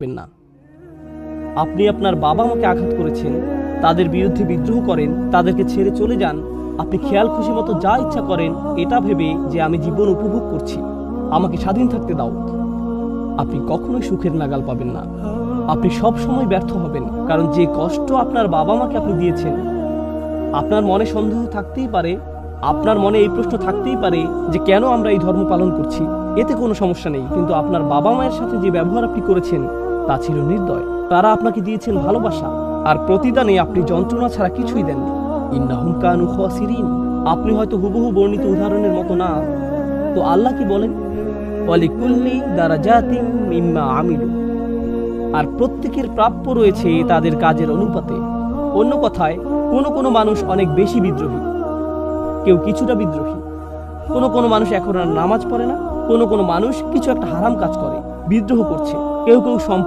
করবেন না। আপনি আপনার বাবা মাকে আঘাত করেছেন, তাদের বিরুদ্ধে বিদ্রোহ করেন, তাদেরকে ছেড়ে চলে যান। আপনি খেয়াল খুশি মতো যা ইচ্ছা করেন এটা ভেবে যে আমি জীবন উপভোগ করছি, আমাকে স্বাধীন থাকতে দাও। আপনি কখনোই সুখের নাগাল পাবেন না। আপনি সব সময় ব্যর্থ হবেন, কারণ যে কষ্ট আপনার বাবা মাকে আপনি দিয়েছেন। আপনার মনে সন্দেহ থাকতেই পারে, আপনার মনে এই প্রশ্ন থাকতেই পারে যে কেন আমরা এই ধর্ম পালন করছি। এতে কোনো সমস্যা নেই, কিন্তু আপনার বাবা মায়ের সাথে যে ব্যবহার আপনি করেছেন তা ছিল নির্দয়। তারা আপনাকে দিয়েছেন ভালোবাসা, আর প্রতিদানে আপনি যন্ত্রণা ছাড়া কিছুই দেননি। ইন্নাহুম কানু খাসিরিন। আপনি হয়তো হুবহু বর্ণিত উদাহরণের মতো না, তো আল্লাহ কি বলেন? ওয়ালিকুল্লি দারাজাতিন মিম্মা আমিলু। আর প্রত্যেকের প্রাপ্য রয়েছে তাদের কাজের অনুপাতে। অন্য কথায়, কোনো মানুষ অনেক বেশি বিদ্রোহী, কেউ কিছুটা বিদ্রোহী। কোনো মানুষ এখন আর নামাজ পড়ে না, কোনো মানুষ কিছু একটা হারাম কাজ করে, বিদ্রোহ করছে। কেউ